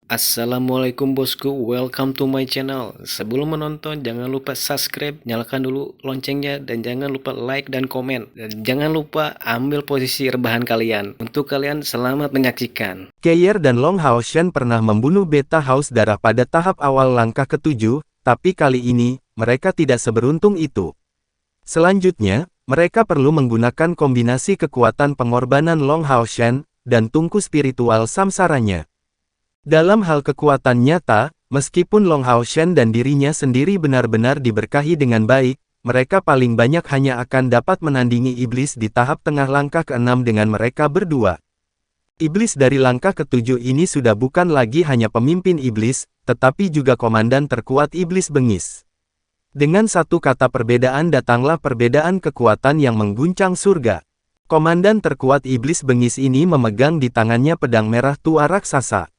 Assalamualaikum bosku, welcome to my channel. Sebelum menonton, jangan lupa subscribe, nyalakan dulu loncengnya, dan jangan lupa like dan komen. Dan jangan lupa ambil posisi rebahan kalian. Untuk kalian, selamat menyaksikan. Keir dan Long Haoshan pernah membunuh Beta Haus Darah pada tahap awal langkah ketujuh, tapi kali ini, mereka tidak seberuntung itu. Selanjutnya, mereka perlu menggunakan kombinasi kekuatan pengorbanan Long Haoshan dan tungku spiritual samsaranya. Dalam hal kekuatan nyata, meskipun Long Haoshan dan dirinya sendiri benar-benar diberkahi dengan baik, mereka paling banyak hanya akan dapat menandingi iblis di tahap tengah langkah ke-6 dengan mereka berdua. Iblis dari langkah ke-7 ini sudah bukan lagi hanya pemimpin iblis, tetapi juga komandan terkuat iblis bengis. Dengan satu kata perbedaan datanglah perbedaan kekuatan yang mengguncang surga. Komandan terkuat iblis bengis ini memegang di tangannya pedang merah tua raksasa.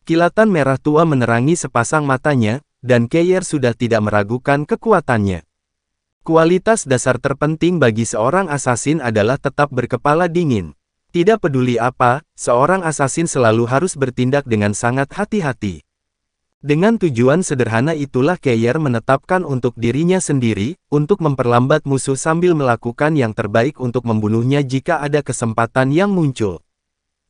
Kilatan merah tua menerangi sepasang matanya, dan Keir sudah tidak meragukan kekuatannya. Kualitas dasar terpenting bagi seorang asasin adalah tetap berkepala dingin. Tidak peduli apa, seorang asasin selalu harus bertindak dengan sangat hati-hati. Dengan tujuan sederhana itulah Keir menetapkan untuk dirinya sendiri, untuk memperlambat musuh sambil melakukan yang terbaik untuk membunuhnya jika ada kesempatan yang muncul.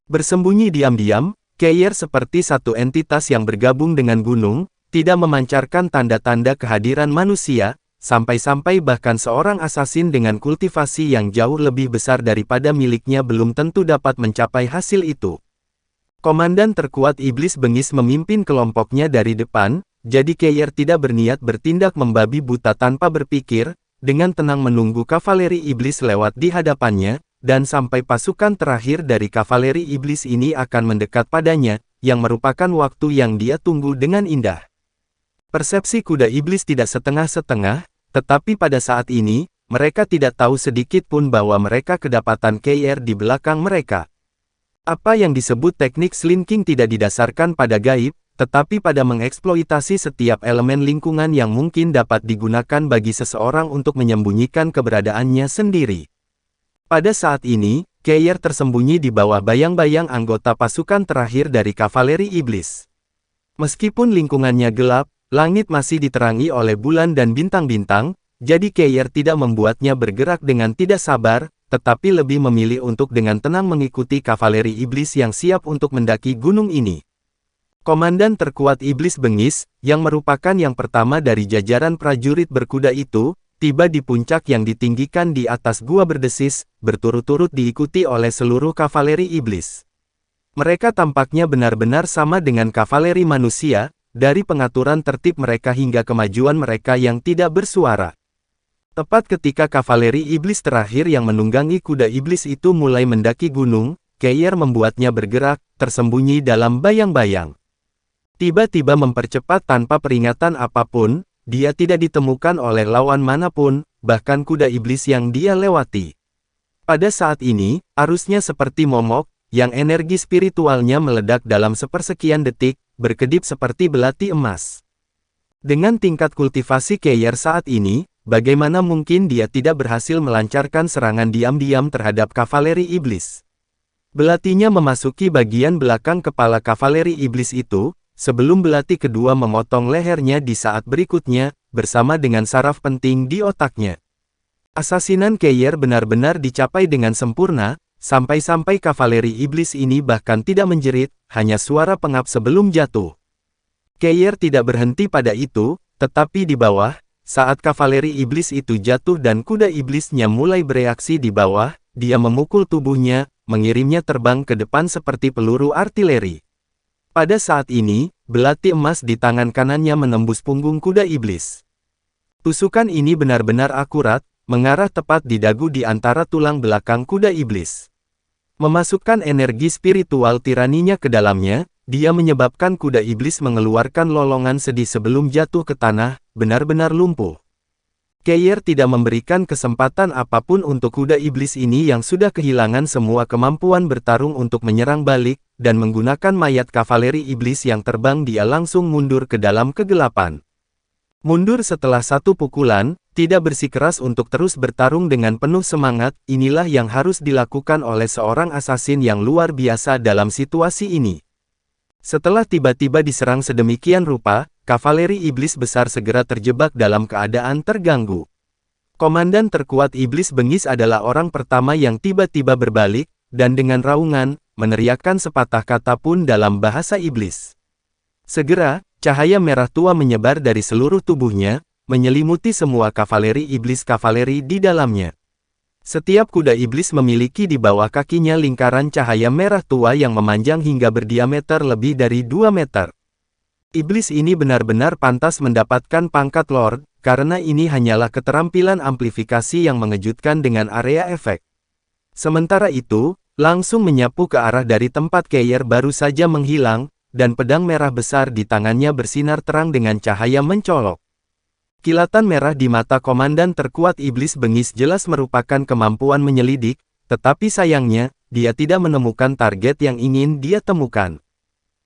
Bersembunyi diam-diam, Keir seperti satu entitas yang bergabung dengan gunung, tidak memancarkan tanda-tanda kehadiran manusia, sampai-sampai bahkan seorang asasin dengan kultivasi yang jauh lebih besar daripada miliknya belum tentu dapat mencapai hasil itu. Komandan terkuat iblis bengis memimpin kelompoknya dari depan, jadi Keir tidak berniat bertindak membabi buta tanpa berpikir, dengan tenang menunggu kavaleri iblis lewat di hadapannya, dan sampai pasukan terakhir dari kavaleri iblis ini akan mendekat padanya, yang merupakan waktu yang dia tunggu dengan indah. Persepsi kuda iblis tidak setengah-setengah, tetapi pada saat ini, mereka tidak tahu sedikit pun bahwa mereka kedapatan Keir di belakang mereka. Apa yang disebut teknik slinking tidak didasarkan pada gaib, tetapi pada mengeksploitasi setiap elemen lingkungan yang mungkin dapat digunakan bagi seseorang untuk menyembunyikan keberadaannya sendiri. Pada saat ini, Keir tersembunyi di bawah bayang-bayang anggota pasukan terakhir dari kavaleri iblis. Meskipun lingkungannya gelap, langit masih diterangi oleh bulan dan bintang-bintang, jadi Keir tidak membuatnya bergerak dengan tidak sabar, tetapi lebih memilih untuk dengan tenang mengikuti kavaleri iblis yang siap untuk mendaki gunung ini. Komandan terkuat iblis bengis, yang merupakan yang pertama dari jajaran prajurit berkuda itu, tiba di puncak yang ditinggikan di atas gua berdesis, berturut-turut diikuti oleh seluruh kavaleri iblis. Mereka tampaknya benar-benar sama dengan kavaleri manusia, dari pengaturan tertib mereka hingga kemajuan mereka yang tidak bersuara. Tepat ketika kavaleri iblis terakhir yang menunggangi kuda iblis itu mulai mendaki gunung, Keir membuatnya bergerak, tersembunyi dalam bayang-bayang. Tiba-tiba mempercepat tanpa peringatan apapun, dia tidak ditemukan oleh lawan manapun, bahkan kuda iblis yang dia lewati. Pada saat ini, arusnya seperti momok, yang energi spiritualnya meledak dalam sepersekian detik, berkedip seperti belati emas. Dengan tingkat kultivasi Keir saat ini, bagaimana mungkin dia tidak berhasil melancarkan serangan diam-diam terhadap kavaleri iblis? Belatinya memasuki bagian belakang kepala kavaleri iblis itu, sebelum belati kedua memotong lehernya di saat berikutnya, bersama dengan saraf penting di otaknya. Asasinan Keir benar-benar dicapai dengan sempurna, sampai-sampai kavaleri iblis ini bahkan tidak menjerit, hanya suara pengap sebelum jatuh. Keir tidak berhenti pada itu, tetapi di bawah, saat kavaleri iblis itu jatuh dan kuda iblisnya mulai bereaksi di bawah, dia memukul tubuhnya, mengirimnya terbang ke depan seperti peluru artileri. Pada saat ini, belati emas di tangan kanannya menembus punggung kuda iblis. Tusukan ini benar-benar akurat, mengarah tepat di dagu di antara tulang belakang kuda iblis. Memasukkan energi spiritual tiraninya ke dalamnya, dia menyebabkan kuda iblis mengeluarkan lolongan sedih sebelum jatuh ke tanah, benar-benar lumpuh. Keir tidak memberikan kesempatan apapun untuk kuda iblis ini yang sudah kehilangan semua kemampuan bertarung untuk menyerang balik, dan menggunakan mayat kavaleri iblis yang terbang dia langsung mundur ke dalam kegelapan. Mundur setelah satu pukulan, tidak bersikeras untuk terus bertarung dengan penuh semangat, inilah yang harus dilakukan oleh seorang asasin yang luar biasa dalam situasi ini. Setelah tiba-tiba diserang sedemikian rupa, kavaleri iblis besar segera terjebak dalam keadaan terganggu. Komandan terkuat iblis bengis adalah orang pertama yang tiba-tiba berbalik, dan dengan raungan, meneriakkan sepatah kata pun dalam bahasa iblis. Segera, cahaya merah tua menyebar dari seluruh tubuhnya, menyelimuti semua kavaleri iblis-kavaleri di dalamnya. Setiap kuda iblis memiliki di bawah kakinya lingkaran cahaya merah tua yang memanjang hingga berdiameter lebih dari 2 meter. Iblis ini benar-benar pantas mendapatkan pangkat Lord, karena ini hanyalah keterampilan amplifikasi yang mengejutkan dengan area efek. Sementara itu, langsung menyapu ke arah dari tempat Keir baru saja menghilang, dan pedang merah besar di tangannya bersinar terang dengan cahaya mencolok. Kilatan merah di mata komandan terkuat iblis bengis jelas merupakan kemampuan menyelidik, tetapi sayangnya, dia tidak menemukan target yang ingin dia temukan.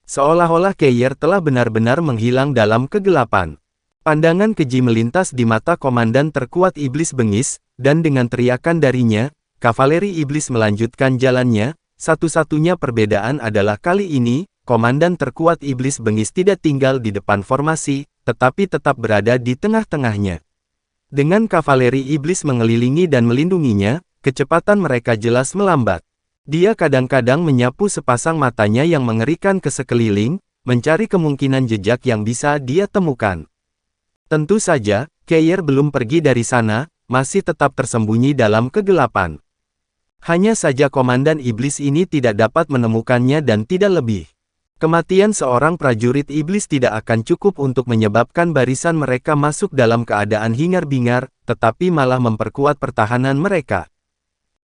Seolah-olah Keir telah benar-benar menghilang dalam kegelapan. Pandangan keji melintas di mata komandan terkuat iblis bengis, dan dengan teriakan darinya, kavaleri iblis melanjutkan jalannya. Satu-satunya perbedaan adalah kali ini, komandan terkuat iblis bengis tidak tinggal di depan formasi, tetapi tetap berada di tengah-tengahnya. Dengan kavaleri iblis mengelilingi dan melindunginya, kecepatan mereka jelas melambat. Dia kadang-kadang menyapu sepasang matanya yang mengerikan ke sekeliling, mencari kemungkinan jejak yang bisa dia temukan. Tentu saja, Keir belum pergi dari sana, masih tetap tersembunyi dalam kegelapan. Hanya saja komandan iblis ini tidak dapat menemukannya dan tidak lebih. Kematian seorang prajurit iblis tidak akan cukup untuk menyebabkan barisan mereka masuk dalam keadaan hingar-bingar, tetapi malah memperkuat pertahanan mereka.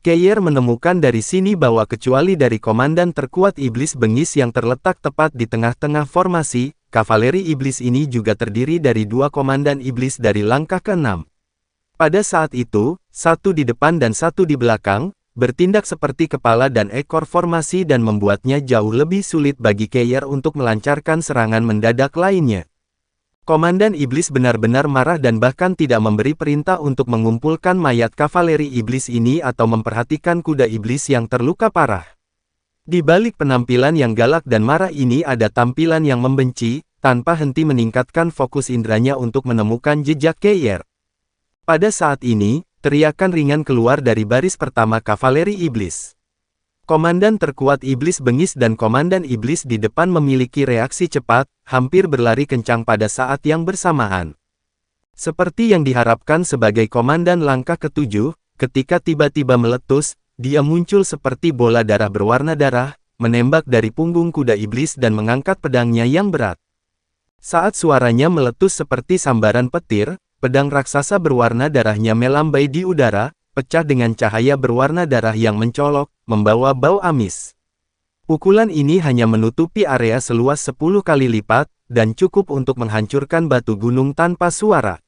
Keir menemukan dari sini bahwa kecuali dari komandan terkuat iblis bengis yang terletak tepat di tengah-tengah formasi, kavaleri iblis ini juga terdiri dari 2 komandan iblis dari langkah ke-6. Pada saat itu, satu di depan dan satu di belakang, bertindak seperti kepala dan ekor formasi dan membuatnya jauh lebih sulit bagi Keir untuk melancarkan serangan mendadak lainnya. Komandan iblis benar-benar marah dan bahkan tidak memberi perintah untuk mengumpulkan mayat kavaleri iblis ini atau memperhatikan kuda iblis yang terluka parah. Di balik penampilan yang galak dan marah ini ada tampilan yang membenci, tanpa henti meningkatkan fokus indranya untuk menemukan jejak Keir. Pada saat ini, teriakan ringan keluar dari baris pertama kavaleri iblis. Komandan terkuat iblis bengis dan komandan iblis di depan memiliki reaksi cepat, hampir berlari kencang pada saat yang bersamaan. Seperti yang diharapkan sebagai komandan langkah ke-7, ketika tiba-tiba meletus, dia muncul seperti bola darah berwarna darah, menembak dari punggung kuda iblis dan mengangkat pedangnya yang berat. Saat suaranya meletus seperti sambaran petir, pedang raksasa berwarna darahnya melambai di udara, pecah dengan cahaya berwarna darah yang mencolok, membawa bau amis. Pukulan ini hanya menutupi area seluas 10 kali lipat, dan cukup untuk menghancurkan batu gunung tanpa suara.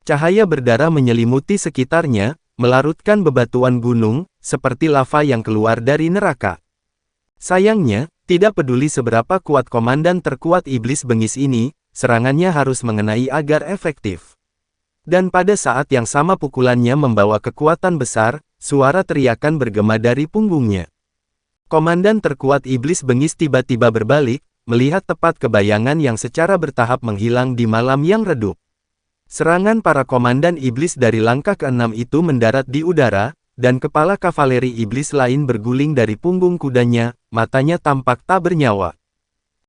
Cahaya berdarah menyelimuti sekitarnya, melarutkan bebatuan gunung, seperti lava yang keluar dari neraka. Sayangnya, tidak peduli seberapa kuat komandan terkuat iblis bengis ini, serangannya harus mengenai agar efektif. Dan pada saat yang sama pukulannya membawa kekuatan besar, suara teriakan bergema dari punggungnya. Komandan terkuat iblis bengis tiba-tiba berbalik, melihat tepat ke bayangan yang secara bertahap menghilang di malam yang redup. Serangan para komandan iblis dari langkah ke-6 itu mendarat di udara, dan kepala kavaleri iblis lain berguling dari punggung kudanya, matanya tampak tak bernyawa.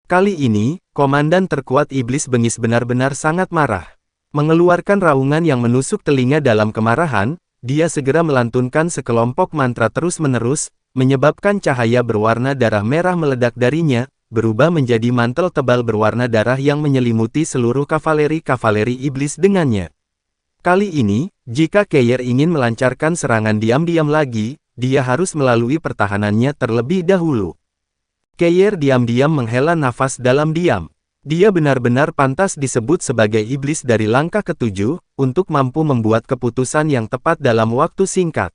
Kali ini, komandan terkuat iblis bengis benar-benar sangat marah. Mengeluarkan raungan yang menusuk telinga dalam kemarahan, dia segera melantunkan sekelompok mantra terus-menerus, menyebabkan cahaya berwarna darah merah meledak darinya, berubah menjadi mantel tebal berwarna darah yang menyelimuti seluruh kavaleri iblis dengannya. Kali ini, jika Keir ingin melancarkan serangan diam-diam lagi, dia harus melalui pertahanannya terlebih dahulu. Keir diam-diam menghela nafas dalam diam. Dia benar-benar pantas disebut sebagai iblis dari langkah ke-7, untuk mampu membuat keputusan yang tepat dalam waktu singkat.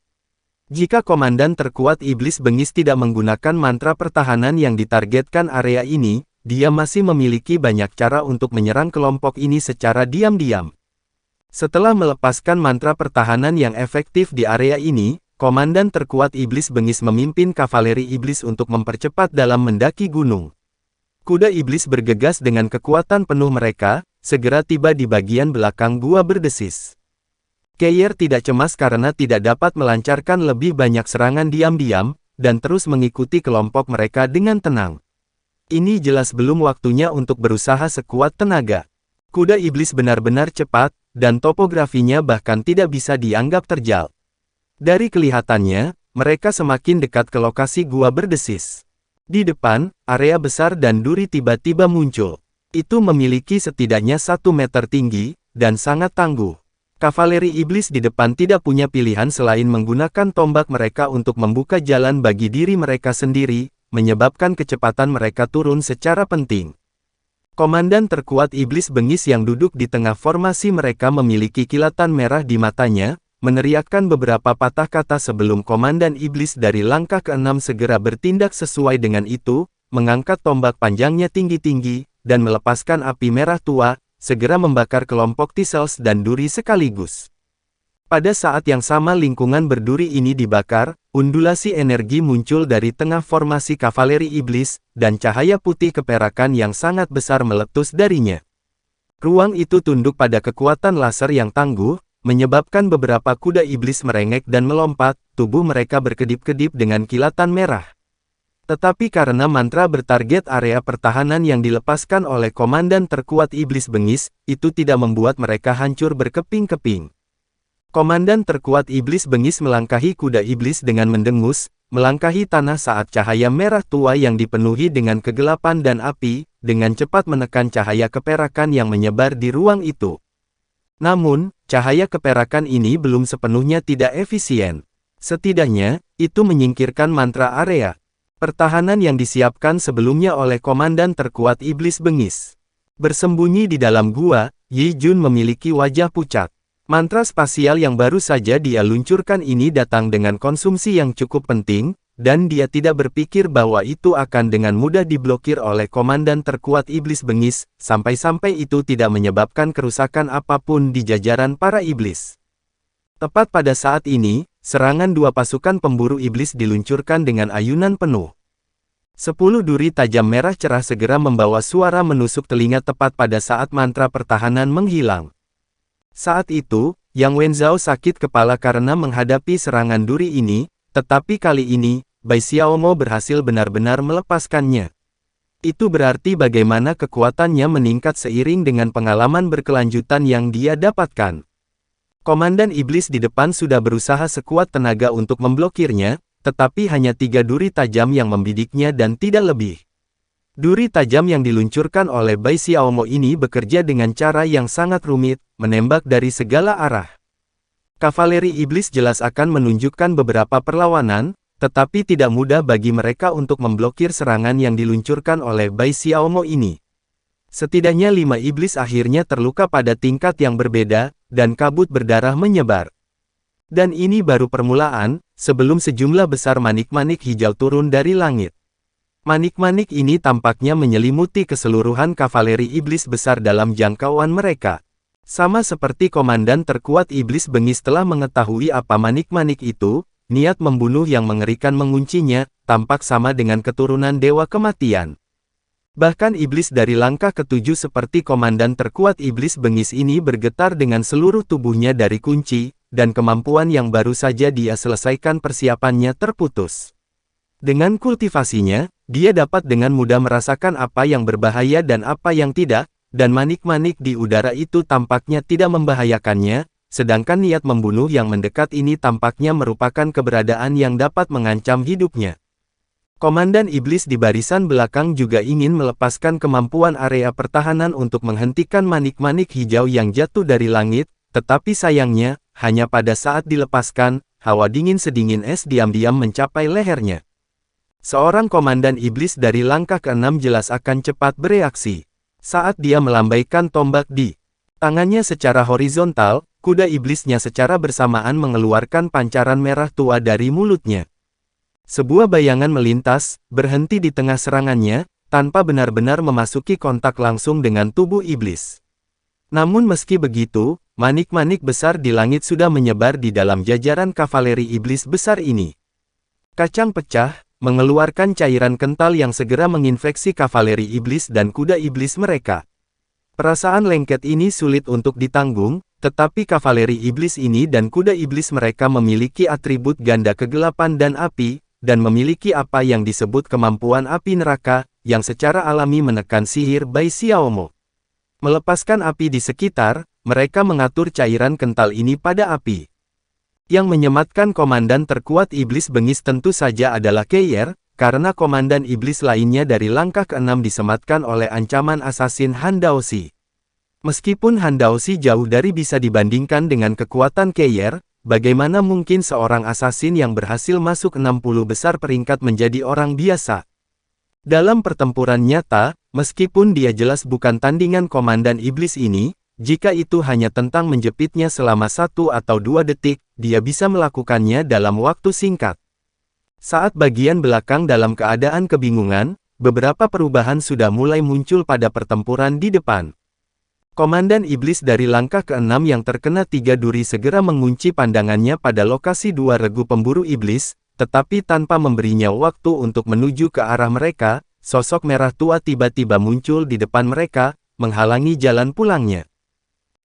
Jika komandan terkuat iblis bengis tidak menggunakan mantra pertahanan yang ditargetkan area ini, dia masih memiliki banyak cara untuk menyerang kelompok ini secara diam-diam. Setelah melepaskan mantra pertahanan yang efektif di area ini, komandan terkuat iblis bengis memimpin kavaleri iblis untuk mempercepat dalam mendaki gunung. Kuda iblis bergegas dengan kekuatan penuh mereka, segera tiba di bagian belakang gua berdesis. Keir tidak cemas karena tidak dapat melancarkan lebih banyak serangan diam-diam, dan terus mengikuti kelompok mereka dengan tenang. Ini jelas belum waktunya untuk berusaha sekuat tenaga. Kuda iblis benar-benar cepat, dan topografinya bahkan tidak bisa dianggap terjal. Dari kelihatannya, mereka semakin dekat ke lokasi gua berdesis. Di depan, area besar dan duri tiba-tiba muncul. Itu memiliki setidaknya 1 meter tinggi, dan sangat tangguh. Kavaleri iblis di depan tidak punya pilihan selain menggunakan tombak mereka untuk membuka jalan bagi diri mereka sendiri, menyebabkan kecepatan mereka turun secara penting. Komandan terkuat iblis bengis yang duduk di tengah formasi mereka memiliki kilatan merah di matanya, meneriakkan beberapa patah kata sebelum komandan iblis dari langkah ke-6 segera bertindak sesuai dengan itu, mengangkat tombak panjangnya tinggi-tinggi, dan melepaskan api merah tua, segera membakar kelompok Thistles dan duri sekaligus. Pada saat yang sama lingkungan berduri ini dibakar, undulasi energi muncul dari tengah formasi kavaleri iblis, dan cahaya putih keperakan yang sangat besar meletus darinya. Ruang itu tunduk pada kekuatan laser yang tangguh, menyebabkan beberapa kuda iblis merengek dan melompat, tubuh mereka berkedip-kedip dengan kilatan merah. Tetapi karena mantra bertarget area pertahanan yang dilepaskan oleh komandan terkuat iblis bengis, itu tidak membuat mereka hancur berkeping-keping. Komandan terkuat iblis bengis melangkahi kuda iblis dengan mendengus, melangkahi tanah saat cahaya merah tua yang dipenuhi dengan kegelapan dan api, dengan cepat menekan cahaya keperakan yang menyebar di ruang itu. Namun, cahaya keperakan ini belum sepenuhnya tidak efisien. Setidaknya, itu menyingkirkan mantra area pertahanan yang disiapkan sebelumnya oleh komandan terkuat iblis bengis. Bersembunyi di dalam gua, Yi Jun memiliki wajah pucat. Mantra spasial yang baru saja dia luncurkan ini datang dengan konsumsi yang cukup penting, dan dia tidak berpikir bahwa itu akan dengan mudah diblokir oleh komandan terkuat iblis bengis, sampai-sampai itu tidak menyebabkan kerusakan apapun di jajaran para iblis. Tepat pada saat ini, serangan 2 pasukan pemburu iblis diluncurkan dengan ayunan penuh. 10 duri tajam merah cerah segera membawa suara menusuk telinga tepat pada saat mantra pertahanan menghilang. Saat itu, Yang Wenzhao sakit kepala karena menghadapi serangan duri ini, tetapi kali ini, Bai Xiaomo berhasil benar-benar melepaskannya. Itu berarti bagaimana kekuatannya meningkat seiring dengan pengalaman berkelanjutan yang dia dapatkan. Komandan iblis di depan sudah berusaha sekuat tenaga untuk memblokirnya, tetapi hanya 3 duri tajam yang membidiknya dan tidak lebih. Duri tajam yang diluncurkan oleh Bai Xiaomo ini bekerja dengan cara yang sangat rumit, menembak dari segala arah. Kavaleri iblis jelas akan menunjukkan beberapa perlawanan, tetapi tidak mudah bagi mereka untuk memblokir serangan yang diluncurkan oleh Bai Xiaomo ini. Setidaknya 5 iblis akhirnya terluka pada tingkat yang berbeda, dan kabut berdarah menyebar. Dan ini baru permulaan, sebelum sejumlah besar manik-manik hijau turun dari langit. Manik-manik ini tampaknya menyelimuti keseluruhan kavaleri iblis besar dalam jangkauan mereka. Sama seperti komandan terkuat iblis bengis telah mengetahui apa manik-manik itu, niat membunuh yang mengerikan menguncinya, tampak sama dengan keturunan dewa kematian. Bahkan iblis dari langkah ke-7 seperti komandan terkuat iblis bengis ini bergetar dengan seluruh tubuhnya dari kunci, dan kemampuan yang baru saja dia selesaikan persiapannya terputus. Dengan kultivasinya, dia dapat dengan mudah merasakan apa yang berbahaya dan apa yang tidak, dan manik-manik di udara itu tampaknya tidak membahayakannya, sedangkan niat membunuh yang mendekat ini tampaknya merupakan keberadaan yang dapat mengancam hidupnya. Komandan iblis di barisan belakang juga ingin melepaskan kemampuan area pertahanan untuk menghentikan manik-manik hijau yang jatuh dari langit, tetapi sayangnya, hanya pada saat dilepaskan, hawa dingin sedingin es diam-diam mencapai lehernya. Seorang komandan iblis dari langkah ke-6 jelas akan cepat bereaksi. Saat dia melambaikan tombak di tangannya secara horizontal, kuda iblisnya secara bersamaan mengeluarkan pancaran merah tua dari mulutnya. Sebuah bayangan melintas, berhenti di tengah serangannya, tanpa benar-benar memasuki kontak langsung dengan tubuh iblis. Namun meski begitu, manik-manik besar di langit sudah menyebar di dalam jajaran kavaleri iblis besar ini. Kacang pecah, mengeluarkan cairan kental yang segera menginfeksi kavaleri iblis dan kuda iblis mereka. Perasaan lengket ini sulit untuk ditanggung, tetapi kavaleri iblis ini dan kuda iblis mereka memiliki atribut ganda kegelapan dan api, dan memiliki apa yang disebut kemampuan api neraka, yang secara alami menekan sihir Bai Xiaomo. Melepaskan api di sekitar, mereka mengatur cairan kental ini pada api. Yang menyematkan komandan terkuat iblis bengis tentu saja adalah Keyer, karena komandan iblis lainnya dari langkah ke-6 disematkan oleh ancaman asasin Han Daoxi. Meskipun Han Daoxi jauh dari bisa dibandingkan dengan kekuatan Keyer, bagaimana mungkin seorang asasin yang berhasil masuk 60 besar peringkat menjadi orang biasa? Dalam pertempuran nyata, meskipun dia jelas bukan tandingan komandan iblis ini, jika itu hanya tentang menjepitnya selama 1 atau 2 detik, dia bisa melakukannya dalam waktu singkat. Saat bagian belakang dalam keadaan kebingungan, beberapa perubahan sudah mulai muncul pada pertempuran di depan. Komandan iblis dari langkah ke-6 yang terkena 3 duri segera mengunci pandangannya pada lokasi 2 regu pemburu iblis, tetapi tanpa memberinya waktu untuk menuju ke arah mereka, sosok merah tua tiba-tiba muncul di depan mereka, menghalangi jalan pulangnya.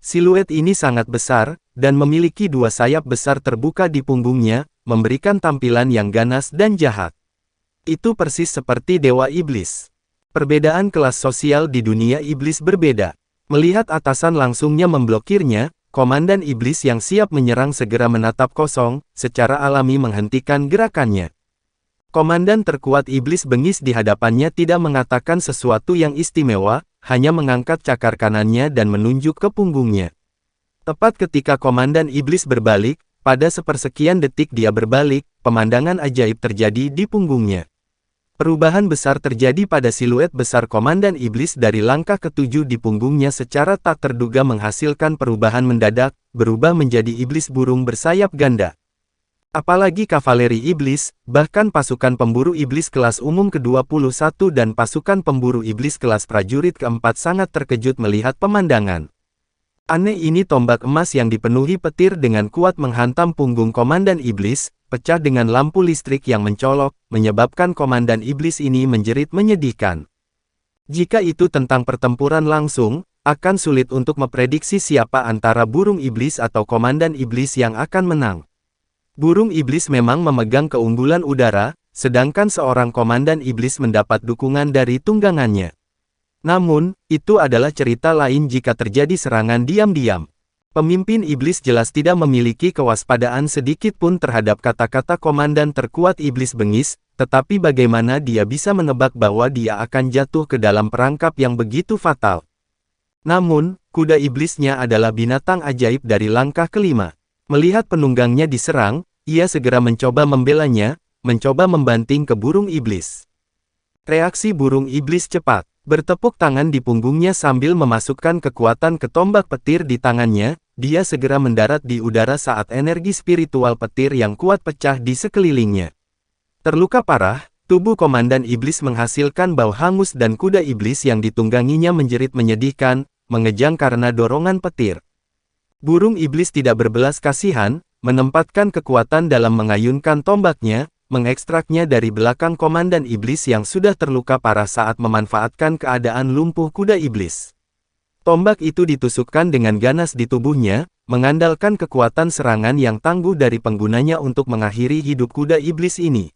Siluet ini sangat besar, dan memiliki 2 sayap besar terbuka di punggungnya, memberikan tampilan yang ganas dan jahat. Itu persis seperti dewa iblis. Perbedaan kelas sosial di dunia iblis berbeda. Melihat atasan langsungnya memblokirnya, komandan iblis yang siap menyerang segera menatap kosong, secara alami menghentikan gerakannya. Komandan terkuat iblis bengis di hadapannya tidak mengatakan sesuatu yang istimewa, hanya mengangkat cakar kanannya dan menunjuk ke punggungnya. Tepat ketika komandan iblis berbalik, pada sepersekian detik dia berbalik, pemandangan ajaib terjadi di punggungnya. Perubahan besar terjadi pada siluet besar komandan iblis dari langkah ke-7 di punggungnya secara tak terduga menghasilkan perubahan mendadak, berubah menjadi iblis burung bersayap ganda. Apalagi kavaleri iblis, bahkan pasukan pemburu iblis kelas umum ke-21 dan pasukan pemburu iblis kelas prajurit ke-4 sangat terkejut melihat pemandangan. Aneh ini tombak emas yang dipenuhi petir dengan kuat menghantam punggung komandan iblis, pecah dengan lampu listrik yang mencolok, menyebabkan komandan iblis ini menjerit menyedihkan. Jika itu tentang pertempuran langsung, akan sulit untuk memprediksi siapa antara burung iblis atau komandan iblis yang akan menang. Burung iblis memang memegang keunggulan udara, sedangkan seorang komandan iblis mendapat dukungan dari tunggangannya. Namun, itu adalah cerita lain jika terjadi serangan diam-diam. Pemimpin iblis jelas tidak memiliki kewaspadaan sedikit pun terhadap kata-kata komandan terkuat iblis bengis, tetapi bagaimana dia bisa menebak bahwa dia akan jatuh ke dalam perangkap yang begitu fatal. Namun, kuda iblisnya adalah binatang ajaib dari langkah ke-5. Melihat penunggangnya diserang, ia segera mencoba membelanya, mencoba membanting ke burung iblis. Reaksi burung iblis cepat. Bertepuk tangan di punggungnya sambil memasukkan kekuatan ke tombak petir di tangannya, dia segera mendarat di udara saat energi spiritual petir yang kuat pecah di sekelilingnya. Terluka parah, tubuh komandan iblis menghasilkan bau hangus dan kuda iblis yang ditungganginya menjerit menyedihkan, mengejang karena dorongan petir. Burung iblis tidak berbelas kasihan, menempatkan kekuatan dalam mengayunkan tombaknya, mengekstraknya dari belakang komandan iblis yang sudah terluka parah saat memanfaatkan keadaan lumpuh kuda iblis. Tombak itu ditusukkan dengan ganas di tubuhnya, mengandalkan kekuatan serangan yang tangguh dari penggunanya untuk mengakhiri hidup kuda iblis ini.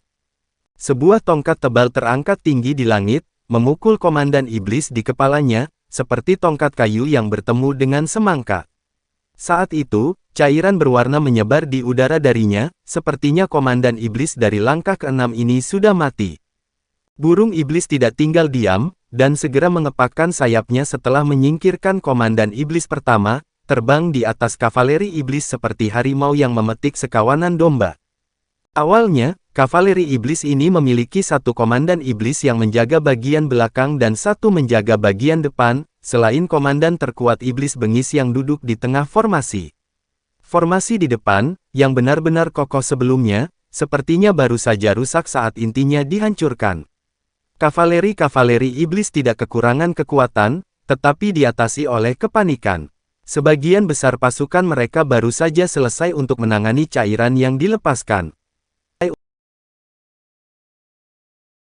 Sebuah tongkat tebal terangkat tinggi di langit, memukul komandan iblis di kepalanya, seperti tongkat kayu yang bertemu dengan semangka. Saat itu, cairan berwarna menyebar di udara darinya, sepertinya komandan iblis dari langkah ke-6 ini sudah mati. Burung iblis tidak tinggal diam, dan segera mengepakkan sayapnya setelah menyingkirkan komandan iblis pertama, terbang di atas kavaleri iblis seperti harimau yang memetik sekawanan domba. Awalnya, kavaleri iblis ini memiliki satu komandan iblis yang menjaga bagian belakang dan satu menjaga bagian depan, selain komandan terkuat iblis bengis yang duduk di tengah formasi. Formasi di depan, yang benar-benar kokoh sebelumnya, sepertinya baru saja rusak saat intinya dihancurkan. Kavaleri-kavaleri iblis tidak kekurangan kekuatan, tetapi diatasi oleh kepanikan. Sebagian besar pasukan mereka baru saja selesai untuk menangani cairan yang dilepaskan.